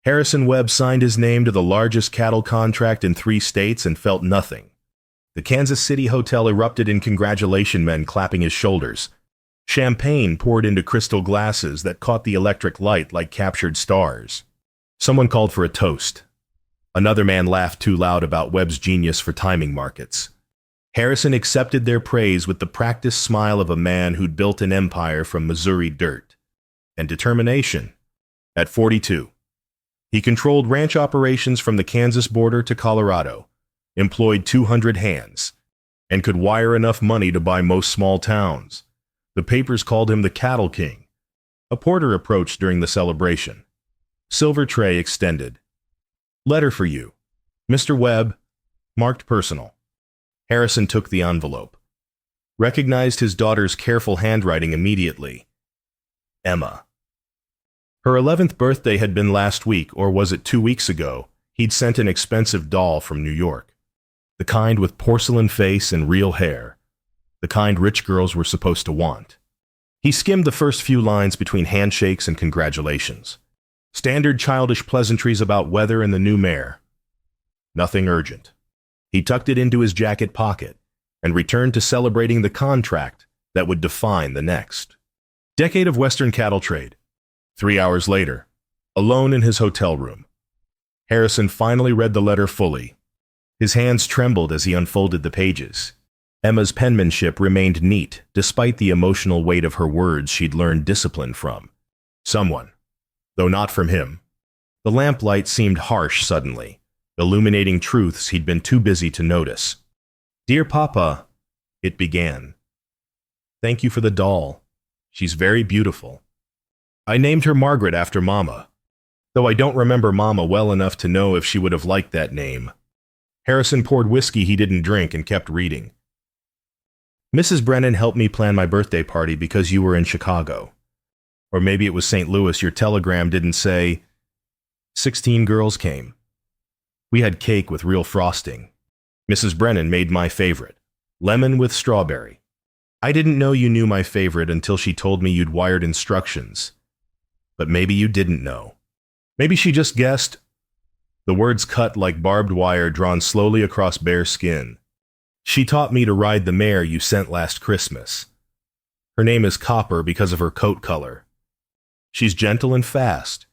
Harrison Webb signed his name to the largest cattle contract in 3 states and felt nothing. The Kansas City hotel erupted in congratulation men clapping his shoulders. Champagne poured into crystal glasses that caught the electric light like captured stars. Someone called for a toast. Another man laughed too loud about Webb's genius for timing markets. Harrison accepted their praise with the practiced smile of a man who'd built an empire from Missouri dirt. And determination. At 42. He controlled ranch operations from the Kansas border to Colorado, employed 200 hands, and could wire enough money to buy most small towns. The papers called him the Cattle King. A porter approached during the celebration. Silver tray extended. "Letter for you. Mr. Webb," marked personal. Harrison took the envelope. Recognized his daughter's careful handwriting immediately. Emma. Her 11th birthday had been last week, or was it 2 weeks ago? He'd sent an expensive doll from New York. The kind with porcelain face and real hair. The kind rich girls were supposed to want. He skimmed the first few lines between handshakes and congratulations. Standard childish pleasantries about weather and the new mare. Nothing urgent. He tucked it into his jacket pocket and returned to celebrating the contract that would define the next decade of Western cattle trade. 3 hours later, alone in his hotel room, Harrison finally read the letter fully. His hands trembled as he unfolded the pages. Emma's penmanship remained neat, despite the emotional weight of her words she'd learned discipline from someone, though not from him. The lamplight seemed harsh suddenly, illuminating truths he'd been too busy to notice. "Dear Papa," it began. "Thank you for the doll. She's very beautiful. I named her Margaret after Mama, though I don't remember Mama well enough to know if she would have liked that name." Harrison poured whiskey he didn't drink and kept reading. "Mrs. Brennan helped me plan my birthday party because you were in Chicago. Or maybe it was St. Louis. Your telegram didn't say. 16 girls came. We had cake with real frosting. Mrs. Brennan made my favorite, lemon with strawberry. I didn't know you knew my favorite until she told me you'd wired instructions. But maybe you didn't know. Maybe she just guessed." The words cut like barbed wire drawn slowly across bare skin. "She taught me to ride the mare you sent last Christmas. Her name is Copper because of her coat color. She's gentle and fast.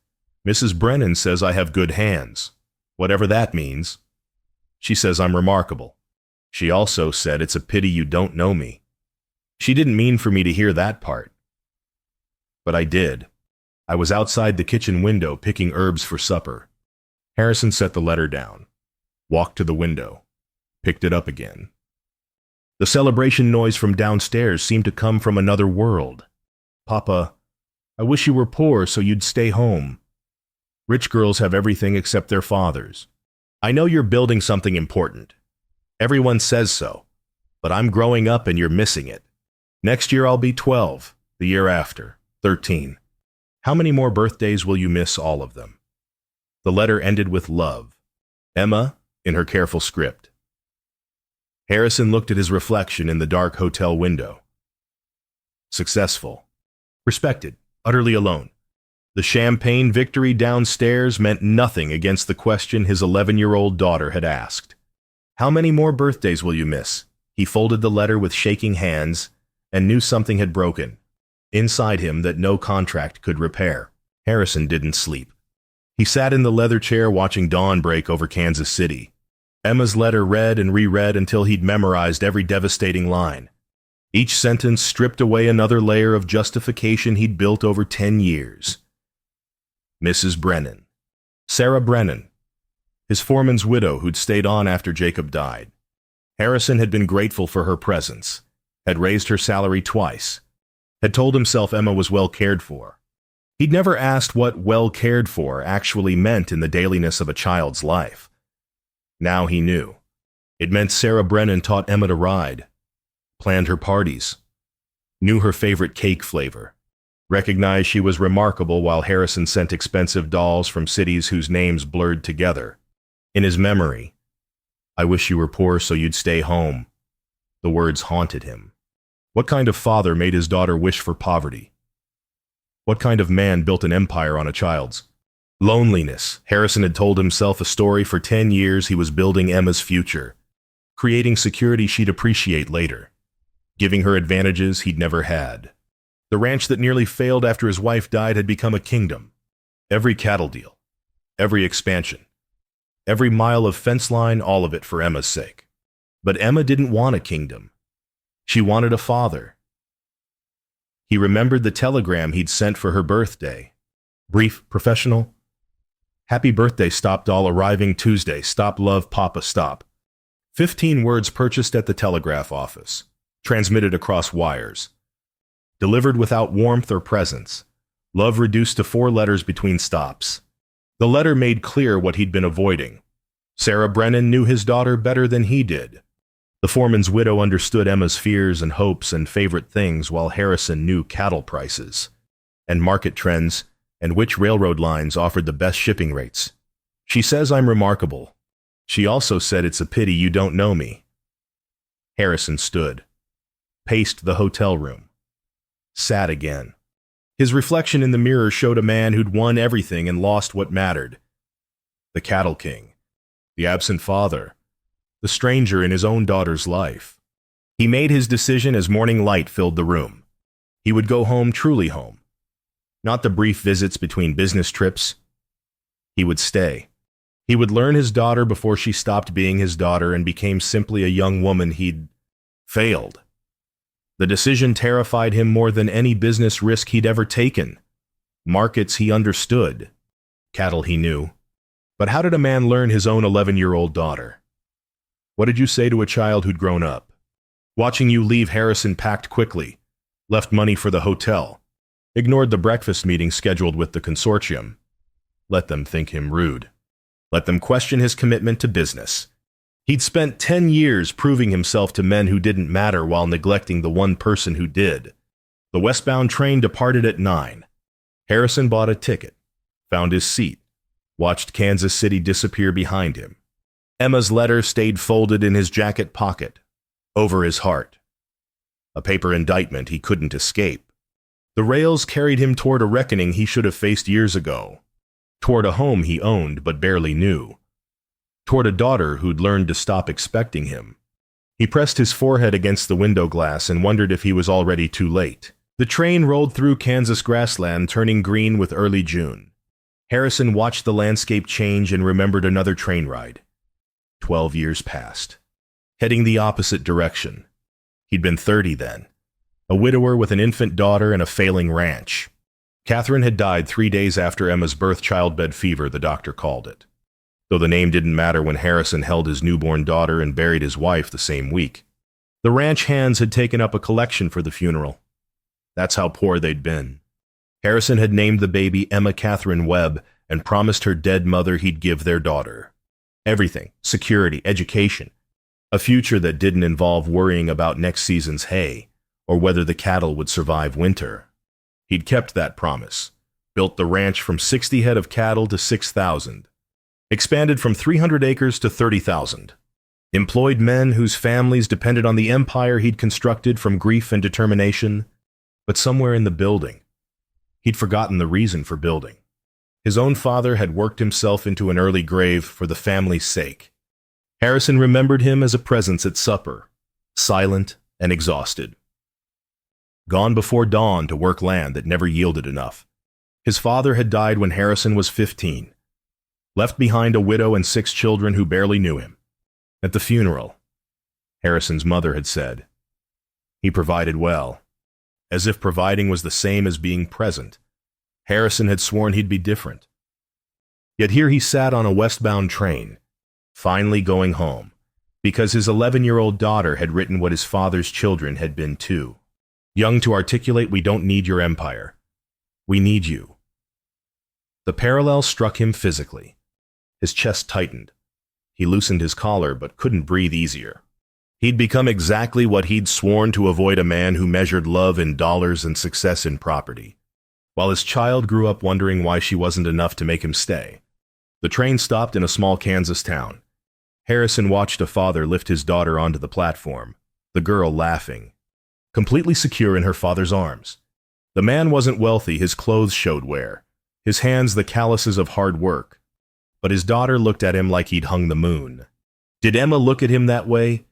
Mrs. Brennan says I have good hands, whatever that means. She says I'm remarkable. She also said it's a pity you don't know me. She didn't mean for me to hear that part. But I did. I was outside the kitchen window picking herbs for supper." Harrison set the letter down, walked to the window, picked it up again. The celebration noise from downstairs seemed to come from another world. "Papa, I wish you were poor so you'd stay home. Rich girls have everything except their fathers. I know you're building something important. Everyone says so, but I'm growing up and you're missing it. Next year I'll be 12, the year after, 13. How many more birthdays will you miss all of them?" The letter ended with love. Emma, in her careful script. Harrison looked at his reflection in the dark hotel window. Successful. Respected. Utterly alone. The champagne victory downstairs meant nothing against the question his 11-year-old daughter had asked. "How many more birthdays will you miss?" He folded the letter with shaking hands and knew something had broken inside him that no contract could repair. Harrison didn't sleep. He sat in the leather chair watching dawn break over Kansas City. Emma's letter read and reread until he'd memorized every devastating line. Each sentence stripped away another layer of justification he'd built over 10 years. Mrs. Brennan. Sarah Brennan, his foreman's widow who'd stayed on after Jacob died. Harrison had been grateful for her presence, had raised her salary twice, had told himself Emma was well cared for. He'd never asked what well cared for actually meant in the dailiness of a child's life. Now he knew. It meant Sarah Brennan taught Emma to ride, planned her parties, knew her favorite cake flavor, recognized she was remarkable while Harrison sent expensive dolls from cities whose names blurred together. In his memory, "I wish you were poor so you'd stay home." The words haunted him. What kind of father made his daughter wish for poverty? What kind of man built an empire on a child's Loneliness. Harrison had told himself a story for 10 years he was building Emma's future, creating security she'd appreciate later, giving her advantages he'd never had. The ranch that nearly failed after his wife died had become a kingdom. Every cattle deal, every expansion, every mile of fence line, all of it for Emma's sake. But Emma didn't want a kingdom. She wanted a father. He remembered the telegram he'd sent for her birthday. Brief, professional. Happy birthday, stopped all arriving Tuesday. Stop, love, Papa, stop. 15 words purchased at the telegraph office, transmitted across wires. Delivered without warmth or presence. Love reduced to 4 letters between stops. The letter made clear what he'd been avoiding. Sarah Brennan knew his daughter better than he did. The foreman's widow understood Emma's fears and hopes and favorite things, while Harrison knew cattle prices and market trends and which railroad lines offered the best shipping rates. She says I'm remarkable. She also said it's a pity you don't know me. Harrison stood, paced the hotel room, sat again. His reflection in the mirror showed a man who'd won everything and lost what mattered. The cattle king, the absent father, the stranger in his own daughter's life. He made his decision as morning light filled the room. He would go home, truly home. Not the brief visits between business trips. He would stay. He would learn his daughter before she stopped being his daughter and became simply a young woman he'd failed. The decision terrified him more than any business risk he'd ever taken. Markets he understood. Cattle he knew. But how did a man learn his own 11-year-old daughter? What did you say to a child who'd grown up? Watching you leave, Harrison packed quickly, left money for the hotel, ignored the breakfast meeting scheduled with the consortium. Let them think him rude. Let them question his commitment to business. He'd spent 10 years proving himself to men who didn't matter while neglecting the one person who did. The westbound train departed at 9. Harrison bought a ticket, found his seat, watched Kansas City disappear behind him. Emma's letter stayed folded in his jacket pocket, over his heart. A paper indictment he couldn't escape. The rails carried him toward a reckoning he should have faced years ago, toward a home he owned but barely knew, toward a daughter who'd learned to stop expecting him. He pressed his forehead against the window glass and wondered if he was already too late. The train rolled through Kansas grassland, turning green with early June. Harrison watched the landscape change and remembered another train ride. 12 years passed, heading the opposite direction. He'd been 30 then, a widower with an infant daughter and a failing ranch. Catherine had died 3 days after Emma's birth, childbed fever, the doctor called it. Though the name didn't matter when Harrison held his newborn daughter and buried his wife the same week. The ranch hands had taken up a collection for the funeral. That's how poor they'd been. Harrison had named the baby Emma Catherine Webb and promised her dead mother he'd give their daughter everything: security, education, a future that didn't involve worrying about next season's hay or whether the cattle would survive winter. He'd kept that promise, built the ranch from 60 head of cattle to 6,000, expanded from 300 acres to 30,000, employed men whose families depended on the empire he'd constructed from grief and determination. But somewhere in the building, he'd forgotten the reason for building. His own father had worked himself into an early grave for the family's sake. Harrison remembered him as a presence at supper, silent and exhausted. Gone before dawn to work land that never yielded enough. His father had died when Harrison was 15, left behind a widow and 6 children who barely knew him. At the funeral, Harrison's mother had said, "He provided well," as if providing was the same as being present. Harrison had sworn he'd be different. Yet here he sat on a westbound train, finally going home, because his 11-year-old daughter had written what his father's children had been too. Young to articulate, "We don't need your empire. We need you." The parallel struck him physically. His chest tightened. He loosened his collar but couldn't breathe easier. He'd become exactly what he'd sworn to avoid: a man who measured love in dollars and success in property. While his child grew up wondering why she wasn't enough to make him stay. The train stopped in a small Kansas town. Harrison watched a father lift his daughter onto the platform, the girl laughing, completely secure in her father's arms. The man wasn't wealthy, his clothes showed wear. his hands the calluses of hard work. But his daughter looked at him like he'd hung the moon. Did Emma look at him that way?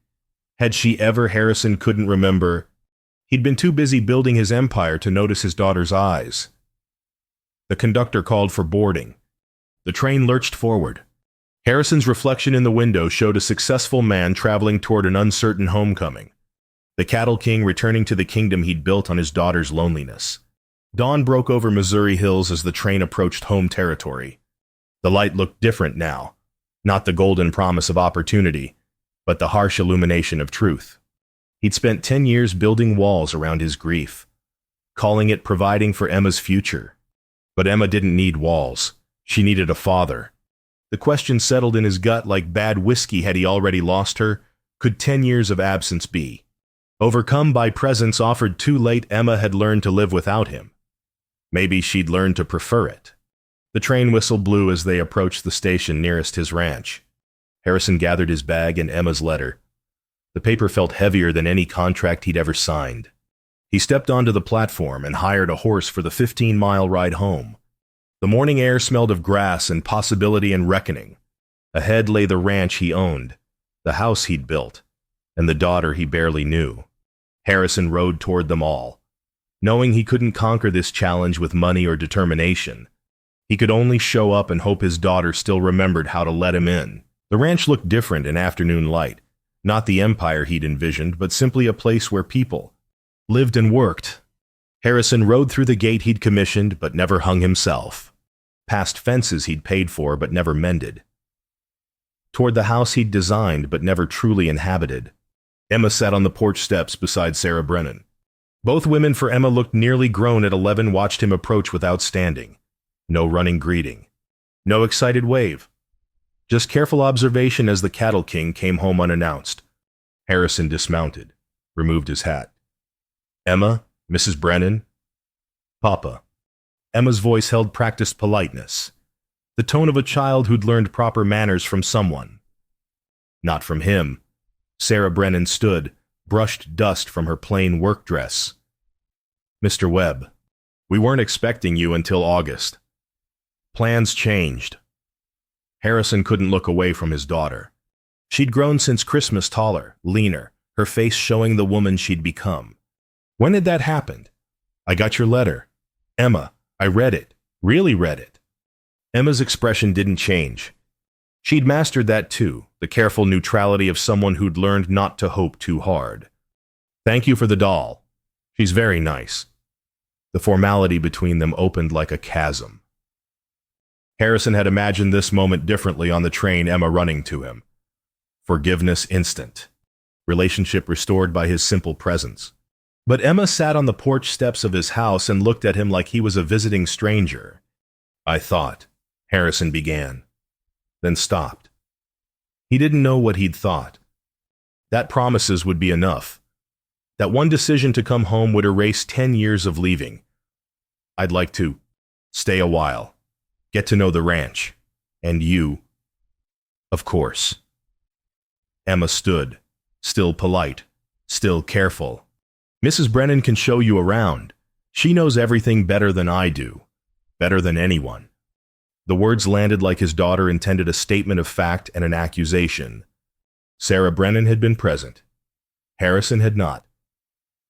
Had she ever? Harrison couldn't remember. He'd been too busy building his empire to notice his daughter's eyes. The conductor called for boarding. The train lurched forward. Harrison's reflection in the window showed a successful man traveling toward an uncertain homecoming. The cattle king returning to the kingdom he'd built on his daughter's loneliness. Dawn broke over Missouri hills as the train approached home territory. The light looked different now, not the golden promise of opportunity, but the harsh illumination of truth. He'd spent 10 years building walls around his grief, calling it providing for Emma's future. But Emma didn't need walls. She needed a father. The question settled in his gut like bad whiskey. Had he already lost her? Could 10 years of absence be overcome by presence offered too late? Emma had learned to live without him. Maybe she'd learned to prefer it. The train whistle blew as they approached the station nearest his ranch. Harrison gathered his bag and Emma's letter. The paper felt heavier than any contract he'd ever signed. He stepped onto the platform and hired a horse for the 15-mile ride home. The morning air smelled of grass and possibility and reckoning. Ahead lay the ranch he owned, the house he'd built, and the daughter he barely knew. Harrison rode toward them all, knowing he couldn't conquer this challenge with money or determination. He could only show up and hope his daughter still remembered how to let him in. The ranch looked different in afternoon light, not the empire he'd envisioned, but simply a place where people lived and worked. Harrison rode through the gate he'd commissioned but never hung himself, past fences he'd paid for but never mended, toward the house he'd designed but never truly inhabited. Emma sat on the porch steps beside Sarah Brennan. Both women, for Emma looked nearly grown at 11, watched him approach without standing. No running greeting. No excited wave. Just careful observation as the cattle king came home unannounced. Harrison dismounted, removed his hat. Emma, Mrs. Brennan? Papa. Emma's voice held practiced politeness, the tone of a child who'd learned proper manners from someone. Not from him. Sarah Brennan stood, brushed dust from her plain work dress. Mr. Webb, we weren't expecting you until August. Plans changed. Harrison couldn't look away from his daughter. She'd grown since Christmas, taller, leaner, her face showing the woman she'd become. When had that happened? I got your letter. Emma, I read it. Really read it. Emma's expression didn't change. She'd mastered that too, the careful neutrality of someone who'd learned not to hope too hard. Thank you for the doll. She's very nice. The formality between them opened like a chasm. Harrison had imagined this moment differently on the train, Emma running to him. Forgiveness instant. Relationship restored by his simple presence. But Emma sat on the porch steps of his house and looked at him like he was a visiting stranger. I thought, Harrison began, then stopped. He didn't know what he'd thought. That promises would be enough. That one decision to come home would erase 10 years of leaving. I'd like to stay a while. Get to know the ranch. And you. Of course. Emma stood, still polite, still careful. Mrs. Brennan can show you around. She knows everything better than I do. Better than anyone. The words landed like his daughter intended a statement of fact and an accusation. Sarah Brennan had been present. Harrison had not.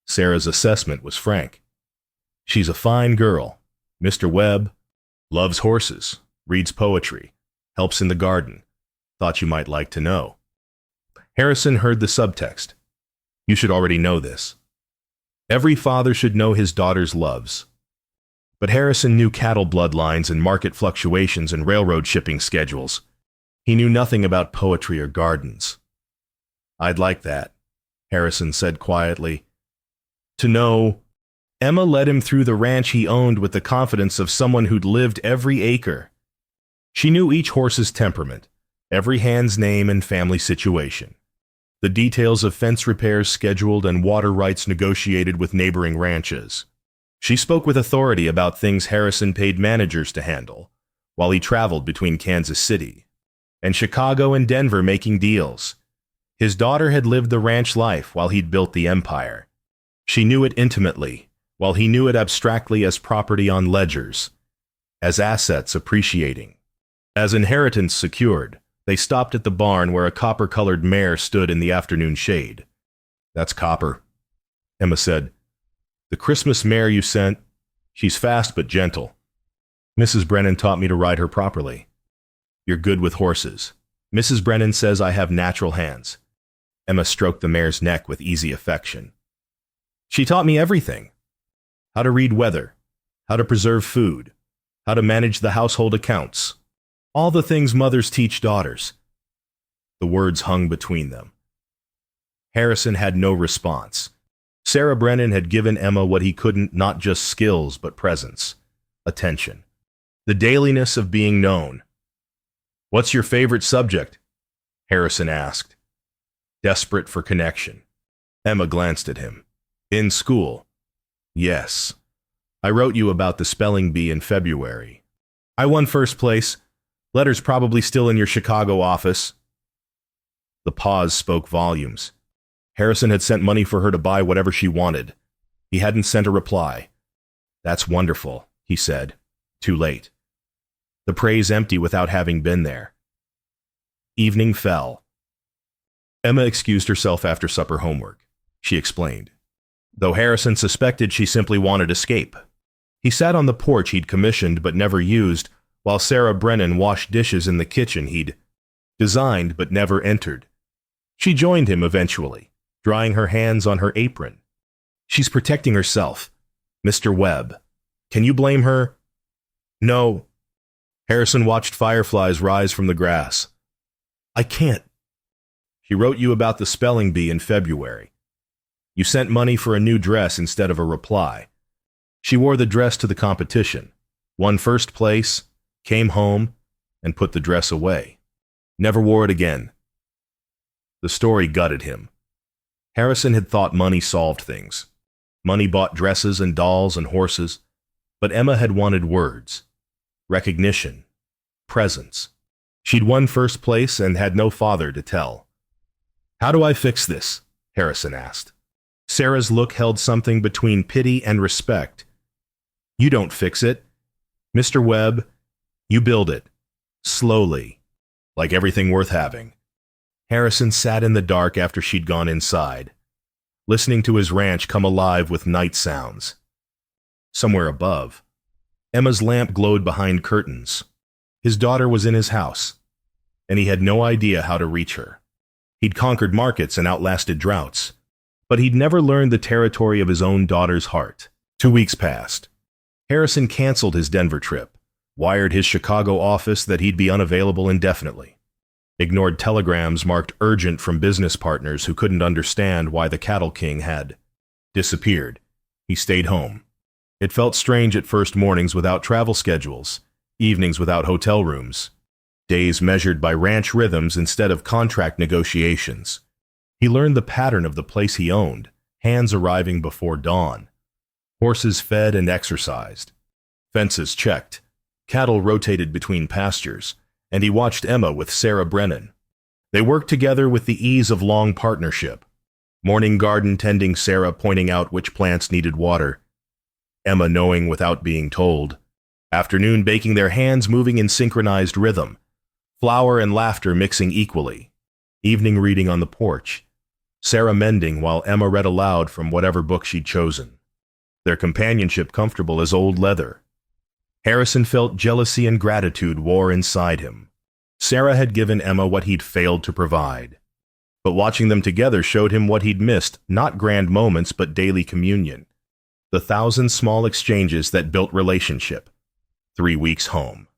Sarah's assessment was frank. She's a fine girl. Mr. Webb loves horses, reads poetry, helps in the garden. Thought you might like to know. Harrison heard the subtext. You should already know this. Every father should know his daughter's loves. But Harrison knew cattle bloodlines and market fluctuations and railroad shipping schedules. He knew nothing about poetry or gardens. I'd like that, Harrison said quietly. To know. Emma led him through the ranch he owned with the confidence of someone who'd lived every acre. She knew each horse's temperament, every hand's name and family situation. The details of fence repairs scheduled and water rights negotiated with neighboring ranches. She spoke with authority about things Harrison paid managers to handle, while he traveled between Kansas City and Chicago and Denver making deals. His daughter had lived the ranch life while he'd built the empire. She knew it intimately, while he knew it abstractly as property on ledgers. as assets appreciating. As inheritance secured, they stopped at the barn where a copper-colored mare stood in the afternoon shade. "That's Copper," Emma said. "The Christmas mare you sent, she's fast but gentle. Mrs. Brennan taught me to ride her properly." "You're good with horses. Mrs. Brennan says I have natural hands." Emma stroked the mare's neck with easy affection. "She taught me everything. How to read weather, how to preserve food, how to manage the household accounts. All the things mothers teach daughters." The words hung between them. Harrison had no response. Sarah Brennan had given Emma what he couldn't, not just skills, but presence, attention, the dailiness of being known. "What's your favorite subject?" Harrison asked, desperate for connection. Emma glanced at him. "In school." "Yes. I wrote you about the spelling bee in February. I won first place. Letter's probably still in your Chicago office." The pause spoke volumes. Harrison had sent money for her to buy whatever she wanted. He hadn't sent a reply. "That's wonderful," he said. Too late. The praise empty without having been there. Evening fell. Emma excused herself after supper homework. She explained, though Harrison suspected she simply wanted escape. He sat on the porch he'd commissioned but never used, while Sarah Brennan washed dishes in the kitchen he'd designed but never entered. She joined him eventually, drying her hands on her apron. "She's protecting herself. Mr. Webb. Can you blame her?" "No." Harrison watched fireflies rise from the grass. "I can't." "She wrote you about the spelling bee in February. You sent money for a new dress instead of a reply. She wore the dress to the competition, won first place, came home, and put the dress away. Never wore it again." The story gutted him. Harrison had thought money solved things. Money bought dresses and dolls and horses, but Emma had wanted words, recognition, presence. She'd won first place and had no father to tell. "How do I fix this?" Harrison asked. Sarah's look held something between pity and respect. "You don't fix it. Mr. Webb, you build it. Slowly. Like everything worth having." Harrison sat in the dark after she'd gone inside, listening to his ranch come alive with night sounds. Somewhere above, Emma's lamp glowed behind curtains. His daughter was in his house, and he had no idea how to reach her. He'd conquered markets and outlasted droughts, but he'd never learned the territory of his own daughter's heart. 2 weeks passed. Harrison canceled his Denver trip, wired his Chicago office that he'd be unavailable indefinitely, ignored telegrams marked urgent from business partners who couldn't understand why the cattle king had disappeared. He stayed home. It felt strange at first, mornings without travel schedules, evenings without hotel rooms, days measured by ranch rhythms instead of contract negotiations. He learned the pattern of the place he owned, hands arriving before dawn, horses fed and exercised, fences checked, cattle rotated between pastures, and he watched Emma with Sarah Brennan. They worked together with the ease of long partnership. Morning garden tending, Sarah pointing out which plants needed water, Emma knowing without being told. Afternoon baking, their hands moving in synchronized rhythm, flour and laughter mixing equally. Evening reading on the porch, Sarah mending while Emma read aloud from whatever book she'd chosen. Their companionship comfortable as old leather. Harrison felt jealousy and gratitude war inside him. Sarah had given Emma what he'd failed to provide. But watching them together showed him what he'd missed, not grand moments but daily communion. The 1,000 small exchanges that built relationship. 3 weeks home.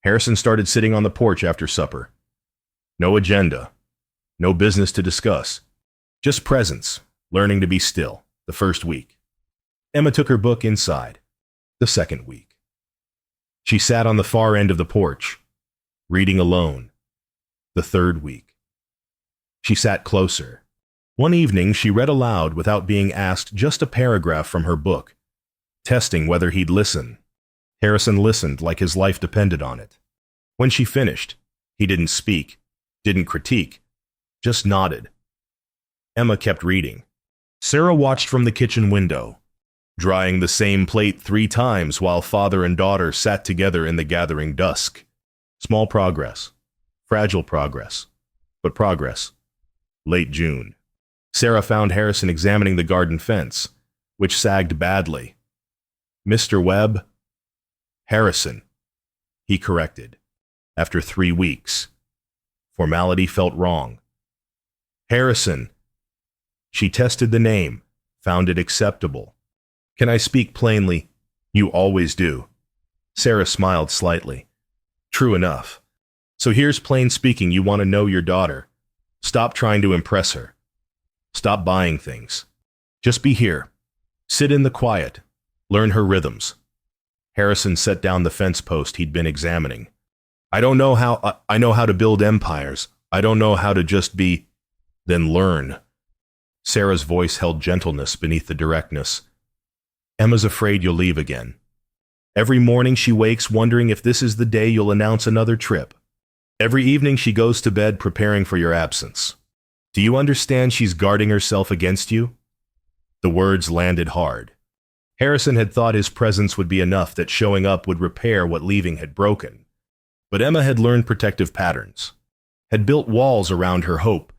Harrison started sitting on the porch after supper. No agenda. No business to discuss. Just presence, learning to be still, the first week. Emma took her book inside, the second week. She sat on the far end of the porch, reading alone, the third week. She sat closer. One evening she read aloud without being asked just a paragraph from her book, testing whether he'd listen. Harrison listened like his life depended on it. When she finished, he didn't speak, didn't critique, just nodded. Emma kept reading. Sarah watched from the kitchen window, drying the same plate 3 times while father and daughter sat together in the gathering dusk. Small progress. Fragile progress. But progress. Late June. Sarah found Harrison examining the garden fence, which sagged badly. "Mr. Webb?" "Harrison," he corrected, after 3 weeks. Formality felt wrong. "Harrison." She tested the name, found it acceptable. "Can I speak plainly?" "You always do." Sarah smiled slightly. "True enough. So here's plain speaking. You want to know your daughter. Stop trying to impress her. Stop buying things. Just be here. Sit in the quiet. Learn her rhythms." Harrison set down the fence post he'd been examining. I know how to build empires. I don't know how to just be." "Then learn." Sarah's voice held gentleness beneath the directness. "Emma's afraid you'll leave again. Every morning she wakes wondering if this is the day you'll announce another trip. Every evening she goes to bed preparing for your absence. Do you understand she's guarding herself against you?" The words landed hard. Harrison had thought his presence would be enough, that showing up would repair what leaving had broken. But Emma had learned protective patterns, had built walls around her hope,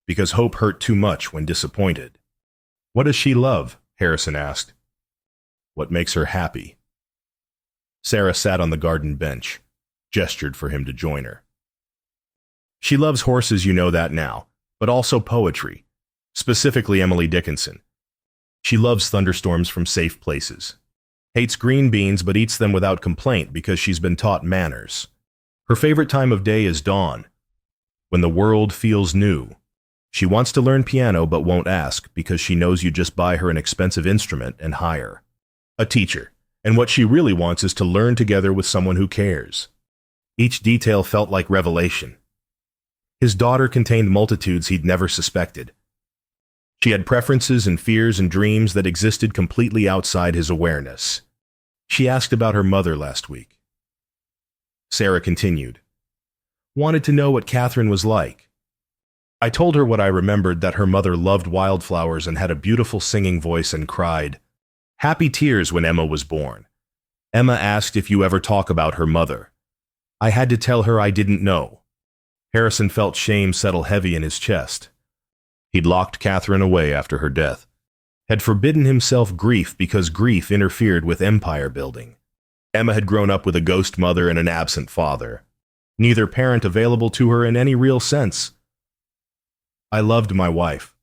because hope hurt too much when disappointed. "What does she love?" Harrison asked. "What makes her happy?" Sarah sat on the garden bench, gestured for him to join her. "She loves horses, you know that now, but also poetry, specifically Emily Dickinson. She loves thunderstorms from safe places. Hates green beans but eats them without complaint because she's been taught manners. Her favorite time of day is dawn, when the world feels new. She wants to learn piano but won't ask because she knows you just buy her an expensive instrument and hire a teacher. And what she really wants is to learn together with someone who cares." Each detail felt like revelation. His daughter contained multitudes he'd never suspected. She had preferences and fears and dreams that existed completely outside his awareness. She asked about her mother last week. Sarah continued. "Wanted to know what Catherine was like. I told her what I remembered, that her mother loved wildflowers and had a beautiful singing voice and cried happy tears when Emma was born. Emma asked if you ever talk about her mother. I had to tell her I didn't know." Harrison felt shame settle heavy in his chest. He'd locked Catherine away after her death, had forbidden himself grief because grief interfered with empire building. Emma had grown up with a ghost mother and an absent father, neither parent available to her in any real sense. "I loved my wife,"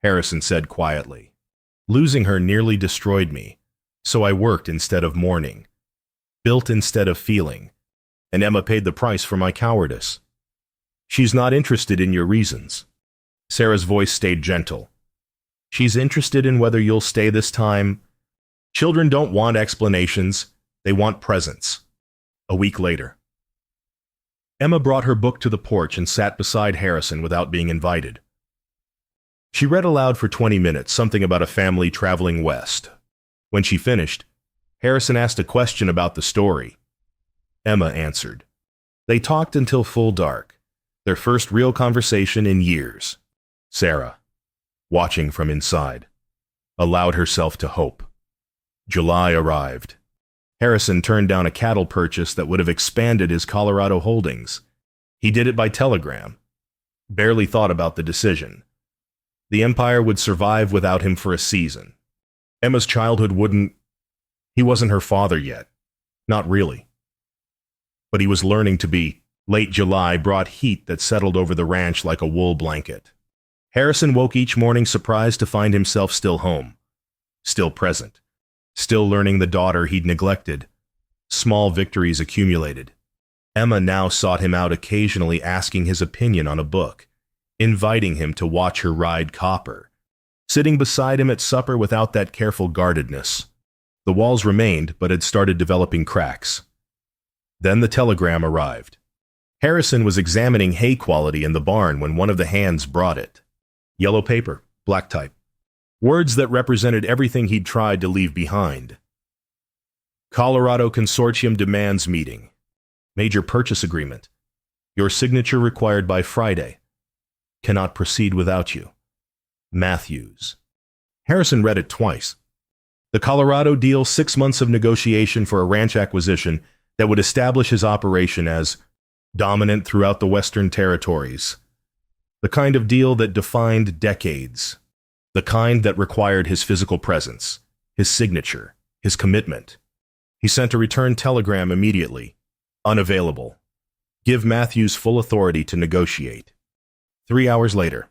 Harrison said quietly. "Losing her nearly destroyed me, so I worked instead of mourning, built instead of feeling, and Emma paid the price for my cowardice. She's not interested in your reasons." Sarah's voice stayed gentle. "She's interested in whether you'll stay this time. Children don't want explanations, they want presence." A week later. Emma brought her book to the porch and sat beside Harrison without being invited. She read aloud for 20 minutes, something about a family traveling west. When she finished, Harrison asked a question about the story. Emma answered. They talked until full dark, their first real conversation in years. Sarah, watching from inside, allowed herself to hope. July arrived. Harrison turned down a cattle purchase that would have expanded his Colorado holdings. He did it by telegram. Barely thought about the decision. The empire would survive without him for a season. Emma's childhood wouldn't... He wasn't her father yet. Not really. But he was learning to be. Late July brought heat that settled over the ranch like a wool blanket. Harrison woke each morning surprised to find himself still home. Still present. Still learning the daughter he'd neglected. Small victories accumulated. Emma now sought him out occasionally, asking his opinion on a book, inviting him to watch her ride Copper, sitting beside him at supper without that careful guardedness. The walls remained, but had started developing cracks. Then the telegram arrived. Harrison was examining hay quality in the barn when one of the hands brought it. Yellow paper, black type. Words that represented everything he'd tried to leave behind. Colorado Consortium demands meeting. Major purchase agreement. Your signature required by Friday. Cannot proceed without you. Matthews. Harrison read it twice. The Colorado deal, 6 months of negotiation for a ranch acquisition that would establish his operation as dominant throughout the Western territories. The kind of deal that defined decades. The kind that required his physical presence, his signature, his commitment. He sent a return telegram immediately. Unavailable. Give Matthews full authority to negotiate. 3 hours later,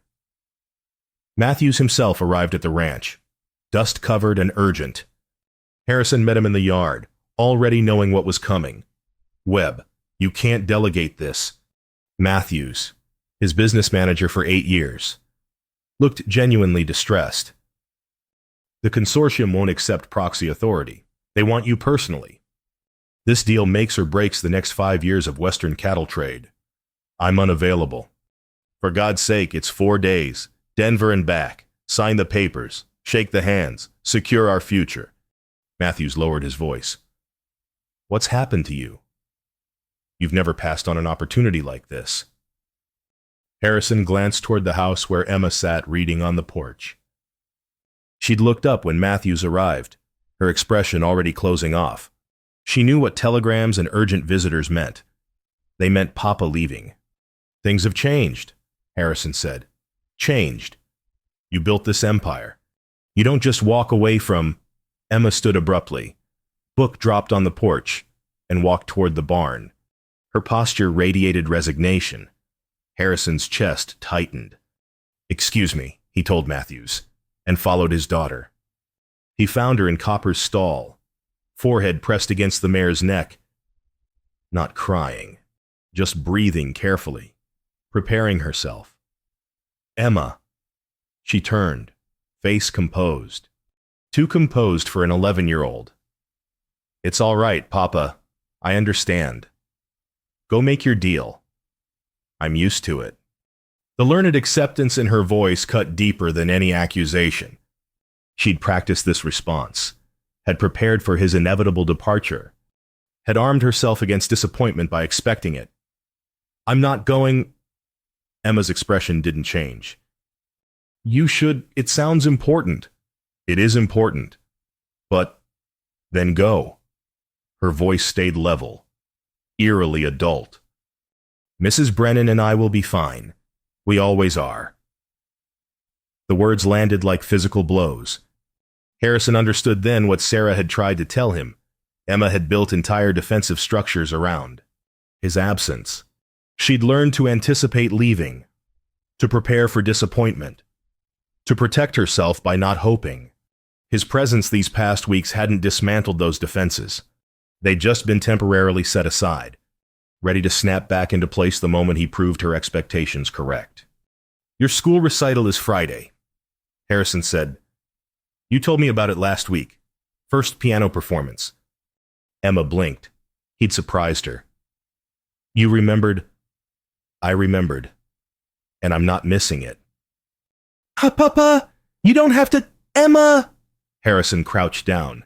Matthews himself arrived at the ranch, dust-covered and urgent. Harrison met him in the yard, already knowing what was coming. Webb, you can't delegate this. Matthews, his business manager for 8 years, looked genuinely distressed. The consortium won't accept proxy authority. They want you personally. This deal makes or breaks the next 5 years of Western cattle trade. I'm unavailable. For God's sake, it's 4 days. Denver and back. Sign the papers. Shake the hands. Secure our future. Matthews lowered his voice. What's happened to you? You've never passed on an opportunity like this. Harrison glanced toward the house where Emma sat reading on the porch. She'd looked up when Matthews arrived, her expression already closing off. She knew what telegrams and urgent visitors meant. They meant Papa leaving. Things have changed, Harrison said. Changed. You built this empire. You don't just walk away from... Emma stood abruptly. Book dropped on the porch and walked toward the barn. Her posture radiated resignation. Harrison's chest tightened. Excuse me, he told Matthews, and followed his daughter. He found her in Copper's stall, forehead pressed against the mare's neck. Not crying, just breathing carefully, preparing herself. Emma. She turned, face composed. Too composed for an 11-year-old. It's all right, Papa. I understand. Go make your deal. I'm used to it. The learned acceptance in her voice cut deeper than any accusation. She'd practiced this response, had prepared for his inevitable departure, had armed herself against disappointment by expecting it. I'm not going... Emma's expression didn't change. You should... It sounds important. It is important. But then go. Her voice stayed level, eerily adult. Mrs. Brennan and I will be fine. We always are. The words landed like physical blows. Harrison understood then what Sarah had tried to tell him. Emma had built entire defensive structures around his absence. She'd learned to anticipate leaving, to prepare for disappointment, to protect herself by not hoping. His presence these past weeks hadn't dismantled those defenses. They'd just been temporarily set aside, ready to snap back into place the moment he proved her expectations correct. Your school recital is Friday, Harrison said. You told me about it last week. First piano performance. Emma blinked. He'd surprised her. You remembered? I remembered. And I'm not missing it. Papa, you don't have to... Emma! Harrison crouched down,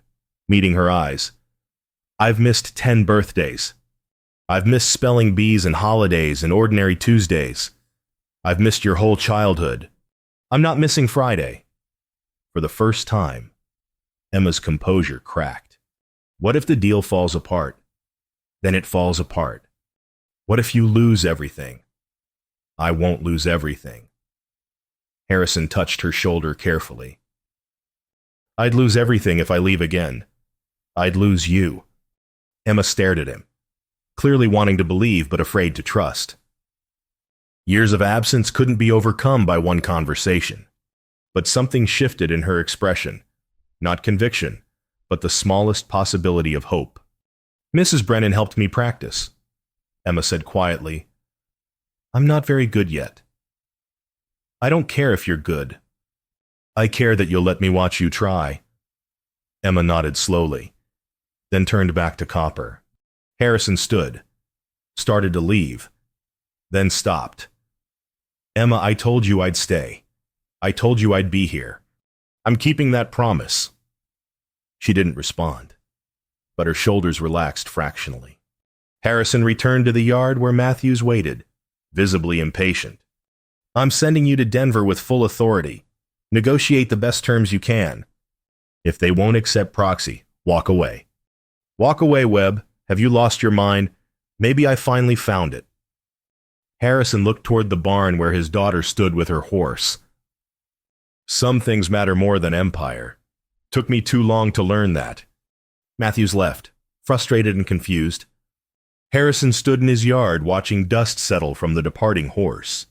meeting her eyes. I've missed 10 birthdays. I've missed spelling bees and holidays and ordinary Tuesdays. I've missed your whole childhood. I'm not missing Friday. For the first time, Emma's composure cracked. What if the deal falls apart? Then it falls apart. What if you lose everything? I won't lose everything. Harrison touched her shoulder carefully. I'd lose everything if I leave again. I'd lose you. Emma stared at him, clearly wanting to believe but afraid to trust. Years of absence couldn't be overcome by one conversation. But something shifted in her expression. Not conviction, but the smallest possibility of hope. Mrs. Brennan helped me practice, Emma said quietly. I'm not very good yet. I don't care if you're good. I care that you'll let me watch you try. Emma nodded slowly, then turned back to Copper. Harrison stood, started to leave, then stopped. Emma, I told you I'd stay. I told you I'd be here. I'm keeping that promise. She didn't respond, but her shoulders relaxed fractionally. Harrison returned to the yard where Matthews waited, visibly impatient. I'm sending you to Denver with full authority. Negotiate the best terms you can. If they won't accept proxy, walk away. Walk away, Webb. Have you lost your mind? Maybe I finally found it. Harrison looked toward the barn where his daughter stood with her horse. Some things matter more than empire. Took me too long to learn that. Matthews left, frustrated and confused. Harrison stood in his yard watching dust settle from the departing horse.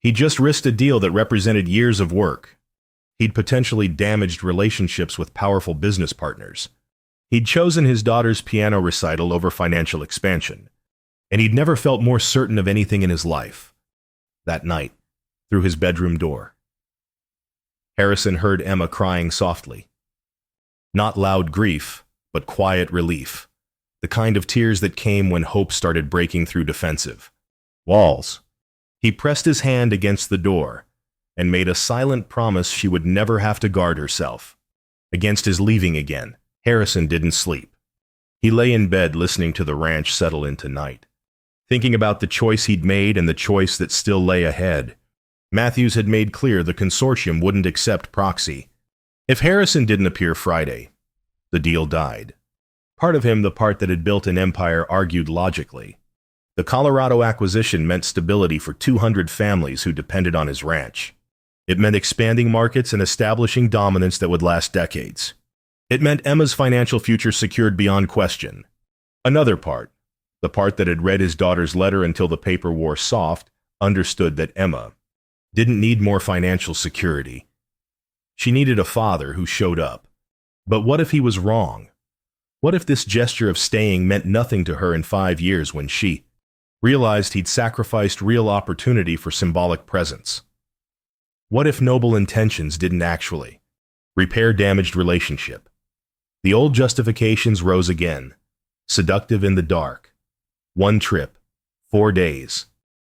He'd just risked a deal that represented years of work. He'd potentially damaged relationships with powerful business partners. He'd chosen his daughter's piano recital over financial expansion. And he'd never felt more certain of anything in his life. That night, through his bedroom door, Harrison heard Emma crying softly. Not loud grief, but quiet relief. The kind of tears that came when hope started breaking through defensive walls. He pressed his hand against the door and made a silent promise she would never have to guard herself. Against his leaving again, Harrison didn't sleep. He lay in bed listening to the ranch settle into night, thinking about the choice he'd made and the choice that still lay ahead. Matthews had made clear the consortium wouldn't accept proxy. If Harrison didn't appear Friday, the deal died. Part of him, the part that had built an empire, argued logically. The Colorado acquisition meant stability for 200 families who depended on his ranch. It meant expanding markets and establishing dominance that would last decades. It meant Emma's financial future secured beyond question. Another part, the part that had read his daughter's letter until the paper wore soft, understood that Emma didn't need more financial security. She needed a father who showed up. But what if he was wrong? What if this gesture of staying meant nothing to her in 5 years when she realized he'd sacrificed real opportunity for symbolic presence? What if noble intentions didn't actually repair damaged relationship? The old justifications rose again, seductive in the dark. 1 trip, 4 days.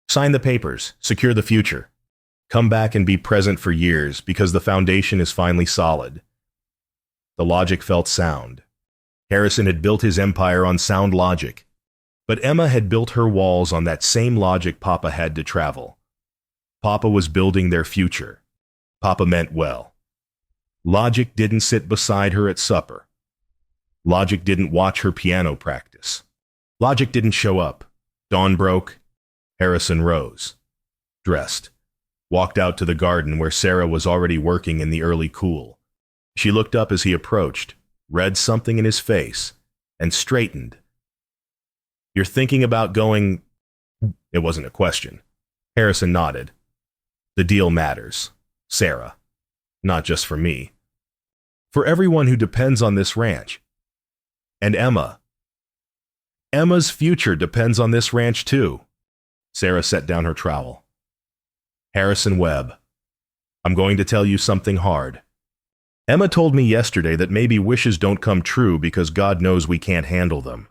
Sign the papers, secure the future. Come back and be present for years because the foundation is finally solid. The logic felt sound. Harrison had built his empire on sound logic, but Emma had built her walls on that same logic Papa had to travel. Papa was building their future. Papa meant well. Logic didn't sit beside her at supper. Logic didn't watch her piano practice. Logic didn't show up. Dawn broke. Harrison rose, dressed, walked out to the garden where Sarah was already working in the early cool. She looked up as he approached, read something in his face, and straightened. You're thinking about going? It wasn't a question. Harrison nodded. The deal matters, Sarah. Not just for me. For everyone who depends on this ranch. And Emma. Emma's future depends on this ranch too. Sarah set down her trowel. Harrison Webb, I'm going to tell you something hard. Emma told me yesterday that maybe wishes don't come true because God knows we can't handle them.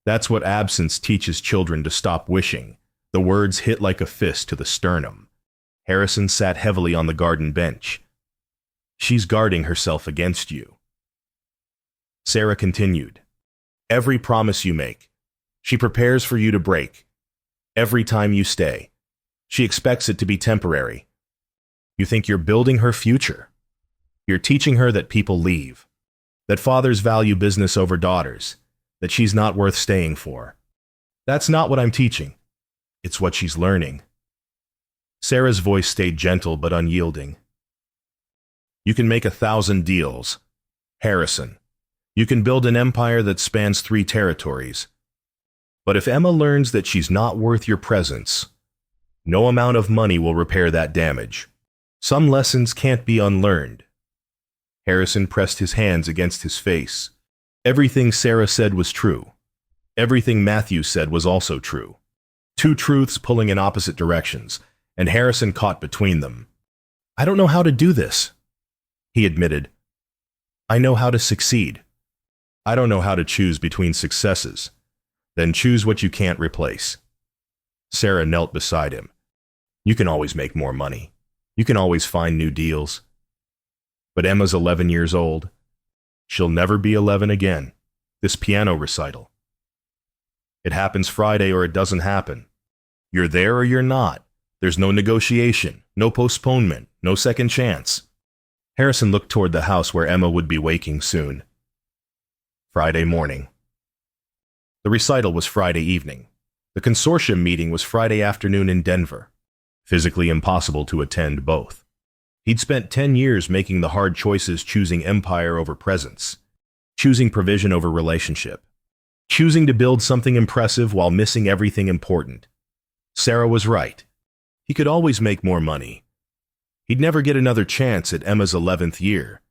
That's what absence teaches children, to stop wishing. The words hit like a fist to the sternum. Harrison sat heavily on the garden bench. She's guarding herself against you. Sarah continued. Every promise you make, she prepares for you to break. Every time you stay, she expects it to be temporary. You think you're building her future. You're teaching her that people leave, that fathers value business over daughters, that she's not worth staying for. That's not what I'm teaching. It's what she's learning. Sarah's voice stayed gentle but unyielding. You can make 1,000 deals, Harrison. You can build an empire that spans 3 territories. But if Emma learns that she's not worth your presence, no amount of money will repair that damage. Some lessons can't be unlearned. Harrison pressed his hands against his face. Everything Sarah said was true. Everything Matthew said was also true. 2 truths pulling in opposite directions, and Harrison caught between them. I don't know how to do this, he admitted. I know how to succeed. I don't know how to choose between successes. Then choose what you can't replace. Sarah knelt beside him. You can always make more money. You can always find new deals. But Emma's 11 years old. She'll never be 11 again. This piano recital. It happens Friday or it doesn't happen. You're there or you're not. There's no negotiation, no postponement, no second chance. Harrison looked toward the house where Emma would be waking soon. Friday morning. The recital was Friday evening. The consortium meeting was Friday afternoon in Denver. Physically impossible to attend both. He'd spent 10 years making the hard choices, choosing empire over presence, choosing provision over relationship, choosing to build something impressive while missing everything important. Sarah was right. He could always make more money. He'd never get another chance at Emma's 11th year.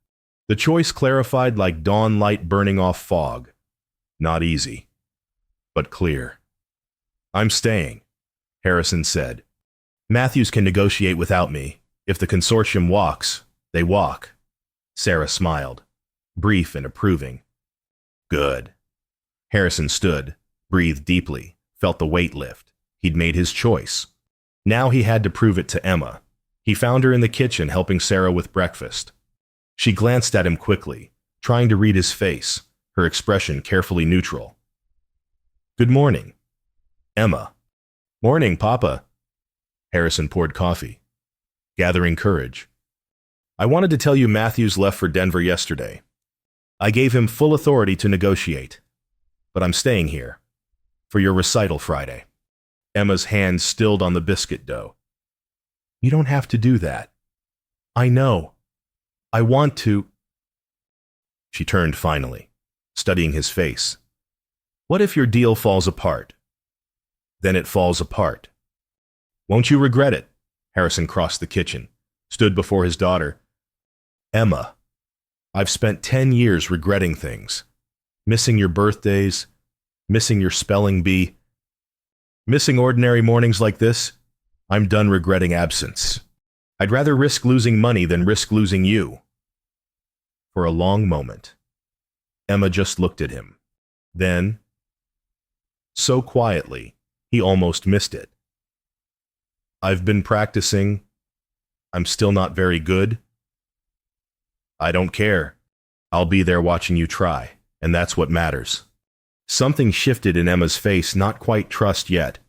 The choice clarified like dawn light burning off fog. Not easy, but clear. "I'm staying," Harrison said. "Matthews can negotiate without me. If the consortium walks, they walk." Sarah smiled, brief and approving. "Good." Harrison stood, breathed deeply, felt the weight lift. He'd made his choice. Now he had to prove it to Emma. He found her in the kitchen helping Sarah with breakfast. She glanced at him quickly, trying to read his face, her expression carefully neutral. "Good morning." "Emma." "Morning, Papa." Harrison poured coffee, gathering courage. "I wanted to tell you Matthews left for Denver yesterday. I gave him full authority to negotiate, but I'm staying here for your recital Friday." Emma's hand stilled on the biscuit dough. "You don't have to do that. I know. I want to." She turned finally, studying his face. "What if your deal falls apart?" "Then it falls apart. Won't you regret it?" Harrison crossed the kitchen, stood before his daughter. "Emma, I've spent 10 years regretting things. Missing your birthdays, missing your spelling bee, missing ordinary mornings like this. I'm done regretting absence. I'd rather risk losing money than risk losing you." For a long moment, Emma just looked at him. Then, so quietly, he almost missed it. "I've been practicing. I'm still not very good." "I don't care. I'll be there watching you try, and that's what matters." Something shifted in Emma's face, not quite trust yet,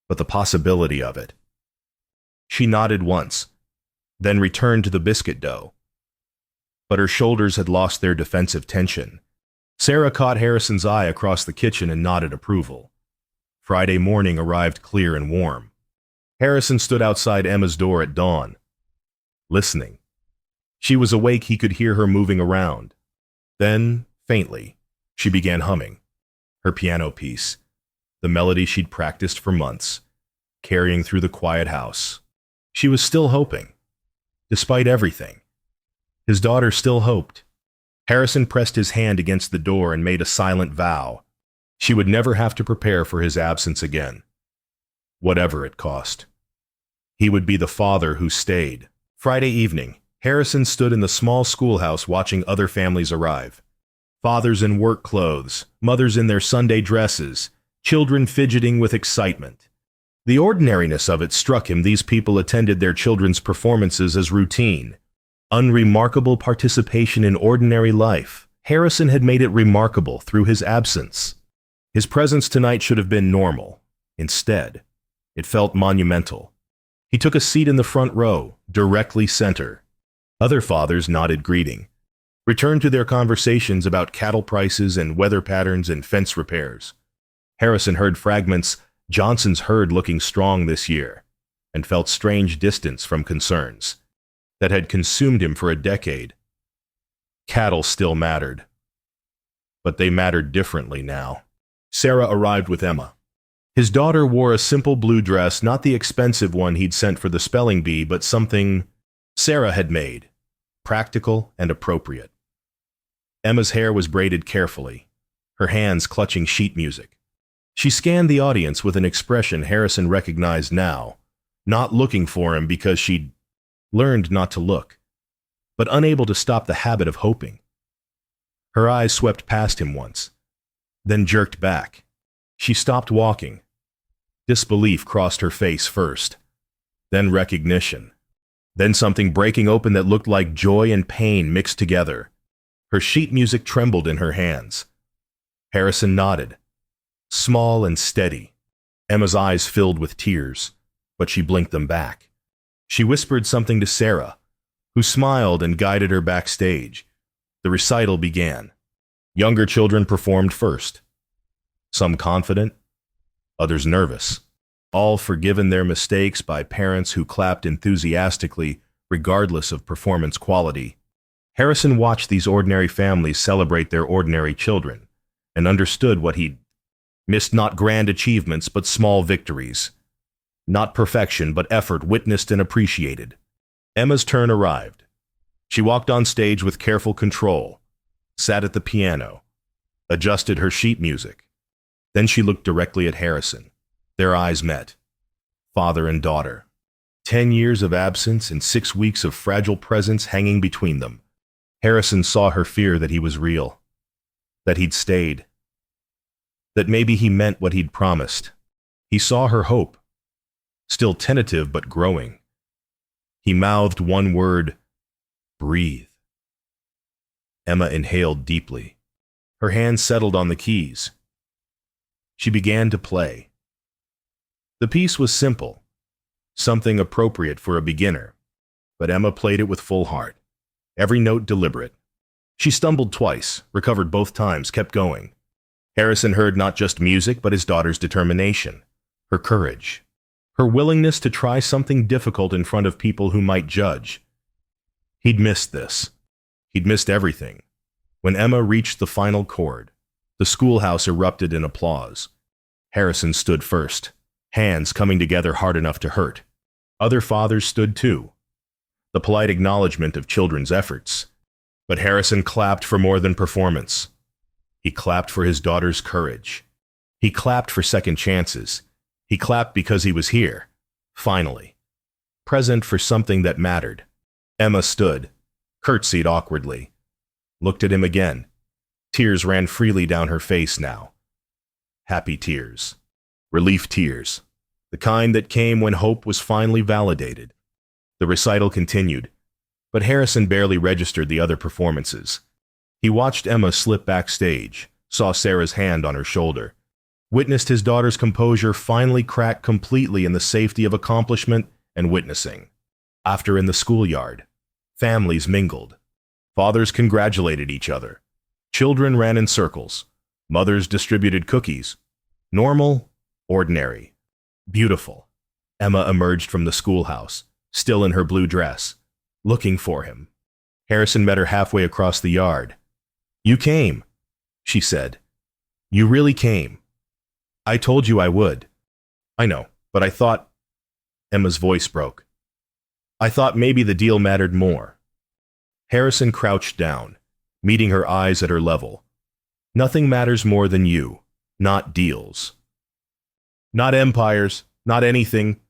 but the possibility of it. She nodded once, then returned to the biscuit dough. But her shoulders had lost their defensive tension. Sarah caught Harrison's eye across the kitchen and nodded approval. Friday morning arrived clear and warm. Harrison stood outside Emma's door at dawn, listening. She was awake, he could hear her moving around. Then, faintly, she began humming. Her piano piece, the melody she'd practiced for months, carrying through the quiet house. She was still hoping, despite everything. His daughter still hoped. Harrison pressed his hand against the door and made a silent vow. She would never have to prepare for his absence again, whatever it cost. He would be the father who stayed. Friday evening, Harrison stood in the small schoolhouse watching other families arrive. Fathers in work clothes, mothers in their Sunday dresses, children fidgeting with excitement. The ordinariness of it struck him. These people attended their children's performances as routine, unremarkable participation in ordinary life. Harrison had made it remarkable through his absence. His presence tonight should have been normal. Instead, it felt monumental. He took a seat in the front row, directly center. Other fathers nodded greeting, returned to their conversations about cattle prices and weather patterns and fence repairs. Harrison heard fragments, "Johnson's herd looking strong this year," and felt strange distance from concerns that had consumed him for a decade. Cattle still mattered, but they mattered differently now. Sarah arrived with Emma. His daughter wore a simple blue dress, not the expensive one he'd sent for the spelling bee, but something Sarah had made, practical and appropriate. Emma's hair was braided carefully, her hands clutching sheet music. She scanned the audience with an expression Harrison recognized now, not looking for him because she'd learned not to look, but unable to stop the habit of hoping. Her eyes swept past him once, then jerked back. She stopped walking. Disbelief crossed her face first, then recognition, then something breaking open that looked like joy and pain mixed together. Her sheet music trembled in her hands. Harrison nodded, small and steady. Emma's eyes filled with tears, but she blinked them back. She whispered something to Sarah, who smiled and guided her backstage. The recital began. Younger children performed first. Some confident, others nervous, all forgiven their mistakes by parents who clapped enthusiastically regardless of performance quality. Harrison watched these ordinary families celebrate their ordinary children and understood what he'd missed: not grand achievements, but small victories. Not perfection, but effort witnessed and appreciated. Emma's turn arrived. She walked on stage with careful control, sat at the piano, adjusted her sheet music. Then she looked directly at Harrison. Their eyes met. Father and daughter. 10 years of absence and 6 weeks of fragile presence hanging between them. Harrison saw her fear that he was real, that he'd stayed, that maybe he meant what he'd promised. He saw her hope, still tentative but growing. He mouthed one word: breathe. Emma inhaled deeply. Her hand settled on the keys. She began to play. The piece was simple, something appropriate for a beginner, but Emma played it with full heart, every note deliberate. She stumbled twice, recovered both times, kept going. Harrison heard not just music, but his daughter's determination, her courage, her willingness to try something difficult in front of people who might judge. He'd missed this. He'd missed everything. When Emma reached the final chord, the schoolhouse erupted in applause. Harrison stood first, hands coming together hard enough to hurt. Other fathers stood too, the polite acknowledgement of children's efforts. But Harrison clapped for more than performance. He clapped for his daughter's courage. He clapped for second chances. He clapped because he was here, finally, present for something that mattered. Emma stood, curtsied awkwardly, looked at him again. Tears ran freely down her face now. Happy tears. Relief tears. The kind that came when hope was finally validated. The recital continued, but Harrison barely registered the other performances. He watched Emma slip backstage, saw Sarah's hand on her shoulder, witnessed his daughter's composure finally crack completely in the safety of accomplishment and witnessing. After, in the schoolyard, families mingled. Fathers congratulated each other. Children ran in circles. Mothers distributed cookies. Normal, ordinary, beautiful. Emma emerged from the schoolhouse, still in her blue dress, looking for him. Harrison met her halfway across the yard. "You came," she said. "You really came. I told you I would." "I know, but I thought—" Emma's voice broke. "I thought maybe the deal mattered more." Harrison crouched down, meeting her eyes at her level. "Nothing matters more than you, not deals. Not empires, not anything.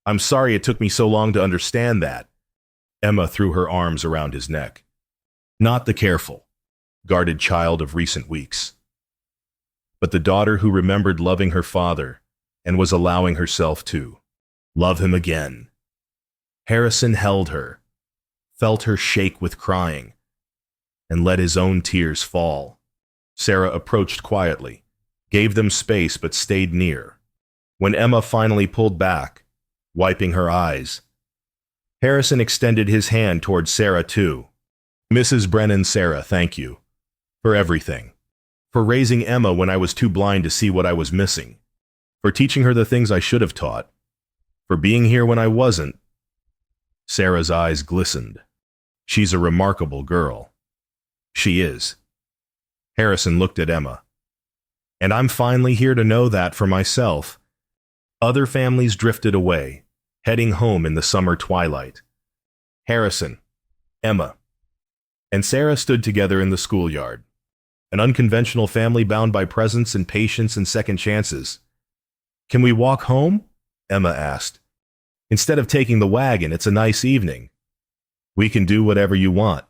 I'm sorry it took me so long to understand that." Emma threw her arms around his neck. Not the careful, guarded child of recent weeks, but the daughter who remembered loving her father and was allowing herself to love him again. Harrison held her, felt her shake with crying, and let his own tears fall. Sarah approached quietly, gave them space but stayed near. When Emma finally pulled back, wiping her eyes, Harrison extended his hand toward Sarah too. "Mrs. Brennan, Sarah, thank you. For everything. For raising Emma when I was too blind to see what I was missing. For teaching her the things I should have taught. For being here when I wasn't." Sarah's eyes glistened. "She's a remarkable girl." "She is." Harrison looked at Emma. "And I'm finally here to know that for myself." Other families drifted away, heading home in the summer twilight. Harrison, Emma, and Sarah stood together in the schoolyard. An unconventional family bound by presence and patience and second chances. "Can we walk home?" Emma asked. "Instead of taking the wagon, it's a nice evening." "We can do whatever you want,"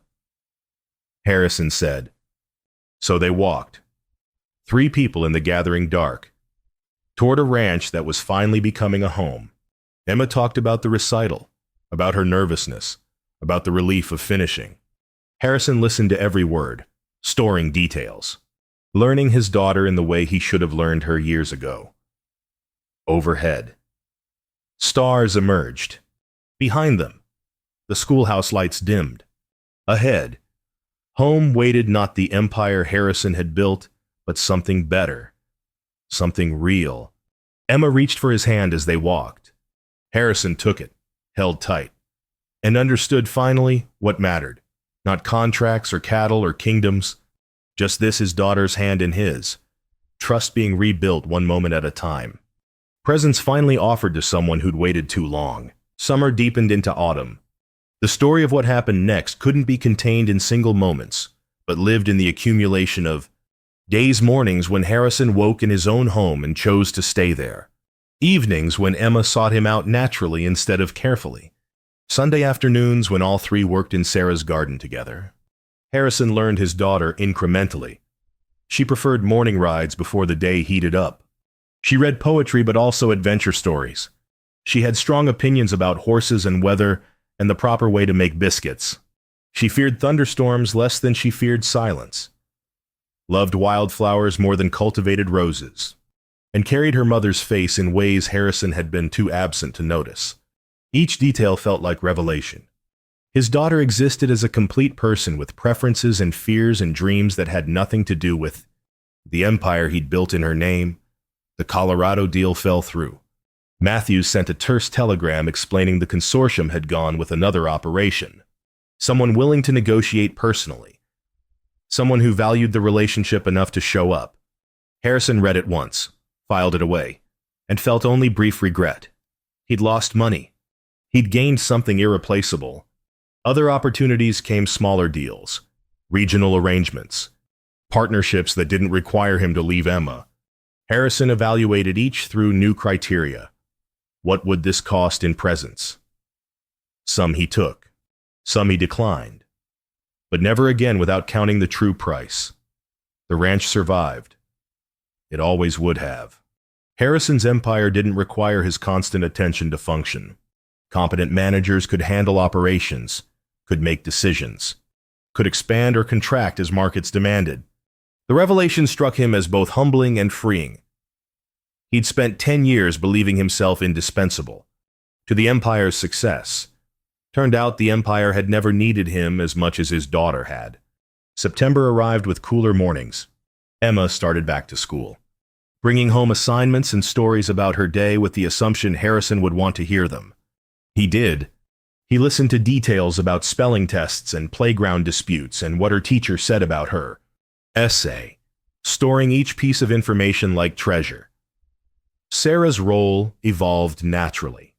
Harrison said. So they walked, 3 people in the gathering dark, toward a ranch that was finally becoming a home. Emma talked about the recital, about her nervousness, about the relief of finishing. Harrison listened to every word, storing details, learning his daughter in the way he should have learned her years ago. Overhead, stars emerged. Behind them, The schoolhouse lights dimmed. Ahead, home waited not the empire Harrison had built, but something better. Something real. Emma reached for his hand as they walked. Harrison took it, held tight, and understood finally what mattered. Not contracts or cattle or kingdoms, just this his daughter's hand in his. Trust being rebuilt one moment at a time. Presents finally offered to someone who'd waited too long. Summer deepened into autumn. The story of what happened next couldn't be contained in single moments, but lived in the accumulation of days, mornings when Harrison woke in his own home and chose to stay there. Evenings when Emma sought him out naturally instead of carefully. Sunday afternoons when all three worked in Sarah's garden together. Harrison learned his daughter incrementally. She preferred morning rides before the day heated up. She read poetry but also adventure stories. She had strong opinions about horses and weather and the proper way to make biscuits. She feared thunderstorms less than she feared silence. Loved wildflowers more than cultivated roses. And carried her mother's face in ways Harrison had been too absent to notice. Each detail felt like revelation. His daughter existed as a complete person with preferences and fears and dreams that had nothing to do with the empire he'd built in her name. The Colorado deal fell through. Matthews sent a terse telegram explaining the consortium had gone with another operation. Someone willing to negotiate personally. Someone who valued the relationship enough to show up. Harrison read it once, filed it away, and felt only brief regret. He'd lost money. He'd gained something irreplaceable. Other opportunities came, smaller deals, regional arrangements, partnerships that didn't require him to leave Emma. Harrison evaluated each through new criteria. What would this cost in presence? Some he took, some he declined, but never again without counting the true price. The ranch survived. It always would have. Harrison's empire didn't require his constant attention to function. Competent managers could handle operations, could make decisions, could expand or contract as markets demanded. The revelation struck him as both humbling and freeing. He'd spent 10 years believing himself indispensable to the empire's success. Turned out the empire had never needed him as much as his daughter had. September arrived with cooler mornings. Emma started back to school, bringing home assignments and stories about her day with the assumption Harrison would want to hear them. He did. He listened to details about spelling tests and playground disputes and what her teacher said about her. Essay, storing each piece of information like treasure. Sarah's role evolved naturally.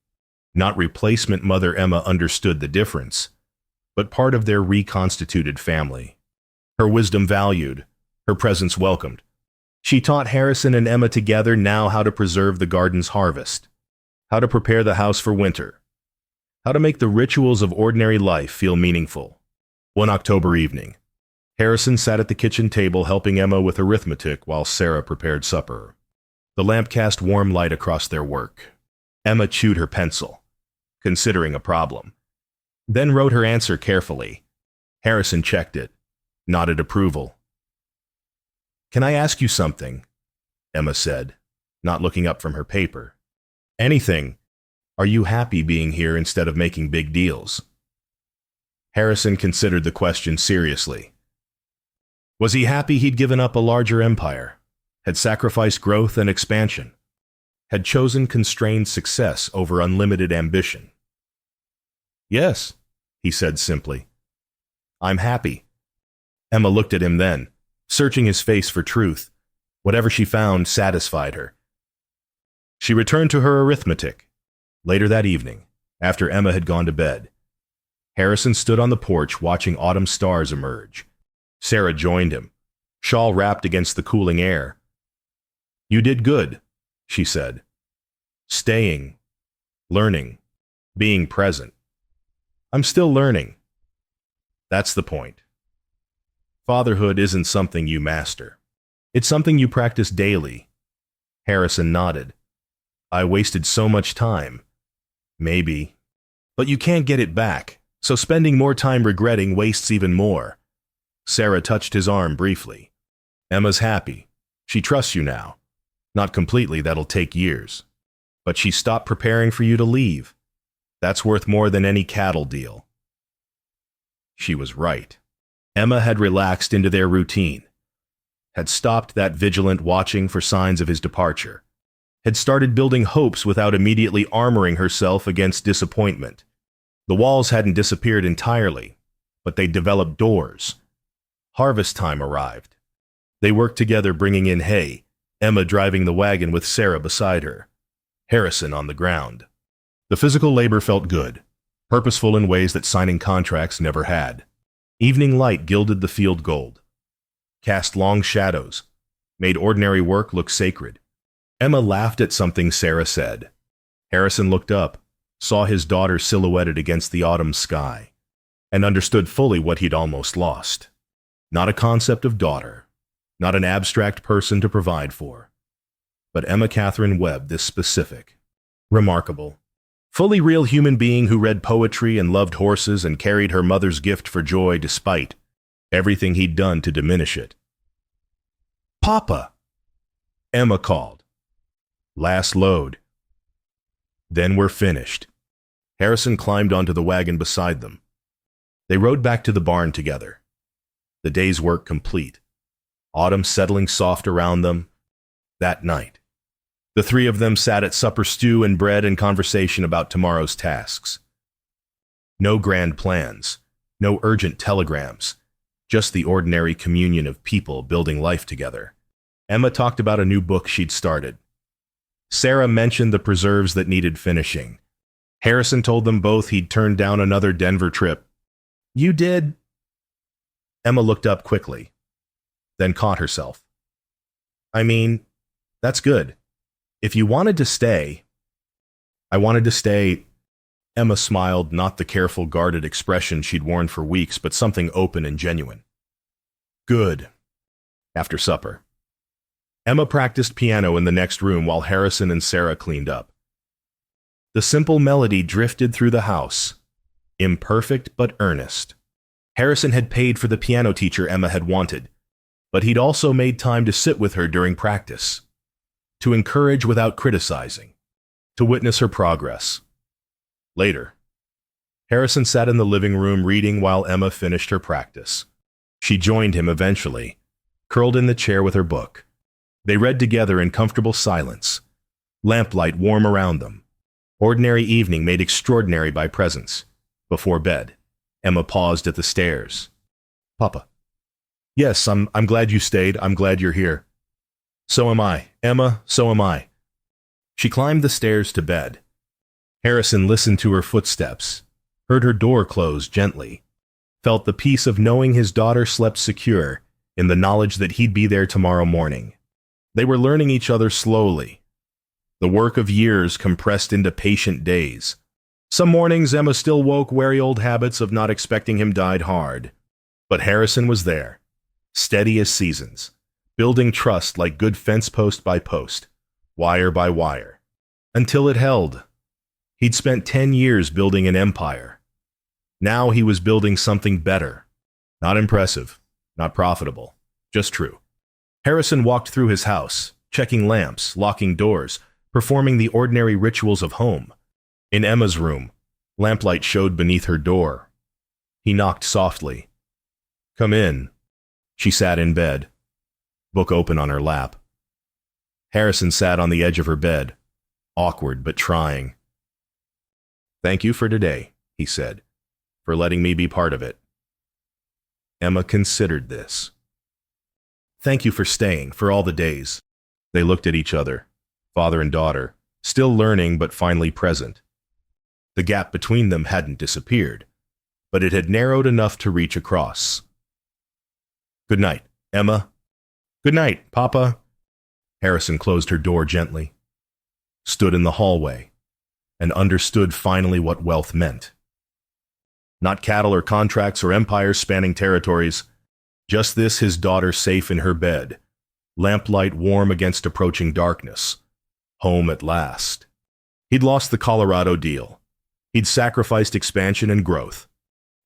Not replacement mother Emma understood the difference, but part of their reconstituted family. Her wisdom valued, her presence welcomed. She taught Harrison and Emma together now how to preserve the garden's harvest, how to prepare the house for winter, how to make the rituals of ordinary life feel meaningful. One October evening, Harrison sat at the kitchen table helping Emma with arithmetic while Sarah prepared supper. The lamp cast warm light across their work. Emma chewed her pencil, considering a problem, then wrote her answer carefully. Harrison checked it, nodded approval. "Can I ask you something?" Emma said, not looking up from her paper. "Anything. Are you happy being here instead of making big deals?" Harrison considered the question seriously. Was he happy he'd given up a larger empire, had sacrificed growth and expansion, had chosen constrained success over unlimited ambition? "Yes," he said simply. "I'm happy." Emma looked at him then, searching his face for truth. Whatever she found satisfied her. She returned to her arithmetic. Later that evening, after Emma had gone to bed, Harrison stood on the porch watching autumn stars emerge. Sarah joined him, shawl wrapped against the cooling air. "You did good," she said. "Staying, learning, being present. I'm still learning. That's the point. Fatherhood isn't something you master. It's something you practice daily." Harrison nodded. "I wasted so much time. Maybe. But you can't get it back, so spending more time regretting wastes even more." Sarah touched his arm briefly. "Emma's happy. She trusts you now. Not completely, that'll take years. But she stopped preparing for you to leave. That's worth more than any cattle deal." She was right. Emma had relaxed into their routine, had stopped that vigilant watching for signs of his departure, had started building hopes without immediately armoring herself against disappointment. The walls hadn't disappeared entirely, but they developed doors. Harvest time arrived. They worked together bringing in hay, Emma driving the wagon with Sarah beside her, Harrison on the ground. The physical labor felt good, purposeful in ways that signing contracts never had. Evening light gilded the field gold, cast long shadows, made ordinary work look sacred. Emma laughed at something Sarah said. Harrison looked up, saw his daughter silhouetted against the autumn sky, and understood fully what he'd almost lost. Not a concept of daughter, not an abstract person to provide for, but Emma Catherine Webb, this specific, remarkable, fully real human being who read poetry and loved horses and carried her mother's gift for joy despite everything he'd done to diminish it. "Papa!" Emma called. "Last load." "Then we're finished." Harrison climbed onto the wagon beside them. They rode back to the barn together. The day's work complete. Autumn settling soft around them. That night, the three of them sat at supper stew and bread and conversation about tomorrow's tasks. No grand plans, no urgent telegrams, just the ordinary communion of people building life together. Emma talked about a new book she'd started. Sarah mentioned the preserves that needed finishing. Harrison told them both he'd turned down another Denver trip. "You did?" Emma looked up quickly, then caught herself. "I mean, that's good. If you wanted to stay..." "I wanted to stay..." Emma smiled, not the careful, guarded expression she'd worn for weeks, but something open and genuine. "Good." After supper, Emma practiced piano in the next room while Harrison and Sarah cleaned up. The simple melody drifted through the house, imperfect but earnest. Harrison had paid for the piano teacher Emma had wanted, but he'd also made time to sit with her during practice, to encourage without criticizing, to witness her progress. Later, Harrison sat in the living room reading while Emma finished her practice. She joined him eventually, curled in the chair with her book. They read together in comfortable silence, lamplight warm around them. Ordinary evening made extraordinary by presence. Before bed, Emma paused at the stairs. "Papa." "Yes, I'm glad you stayed. I'm glad you're here." "So am I, Emma, so am I." She climbed the stairs to bed. Harrison listened to her footsteps, heard her door close gently, felt the peace of knowing his daughter slept secure in the knowledge that he'd be there tomorrow morning. They were learning each other slowly, the work of years compressed into patient days. Some mornings Emma still woke wary old habits of not expecting him died hard. But Harrison was there, steady as seasons, building trust like good fence post by post, wire by wire, until it held. He'd spent 10 years building an empire. Now he was building something better. Not impressive, not profitable, just true. Harrison walked through his house, checking lamps, locking doors, performing the ordinary rituals of home. In Emma's room, lamplight showed beneath her door. He knocked softly. "Come in." She sat in bed, book open on her lap. Harrison sat on the edge of her bed, awkward but trying. "Thank you for today," he said, "for letting me be part of it." Emma considered this. "Thank you for staying, for all the days." They looked at each other, father and daughter, still learning but finally present. The gap between them hadn't disappeared, but it had narrowed enough to reach across. "Good night, Emma." "Good night, Papa." Harrison closed her door gently, stood in the hallway, and understood finally what wealth meant. Not cattle or contracts or empires spanning territories, just this, his daughter safe in her bed, lamplight warm against approaching darkness, home at last. He'd lost the Colorado deal. He'd sacrificed expansion and growth.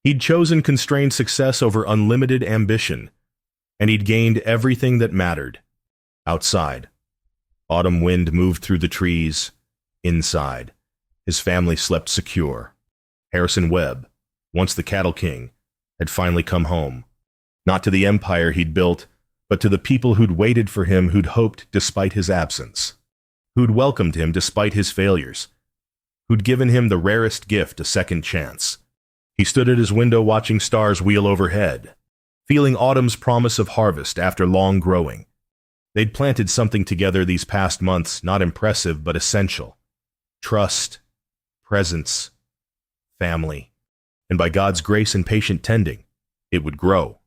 He'd chosen constrained success over unlimited ambition, and he'd gained everything that mattered. Outside, autumn wind moved through the trees. Inside, his family slept secure. Harrison Webb, once the cattle king, had finally come home. Not to the empire he'd built, but to the people who'd waited for him, who'd hoped despite his absence, who'd welcomed him despite his failures, who'd given him the rarest gift, a second chance. He stood at his window watching stars wheel overhead, feeling autumn's promise of harvest after long growing. They'd planted something together these past months, not impressive but essential. Trust, presence, family. And by God's grace and patient tending, it would grow.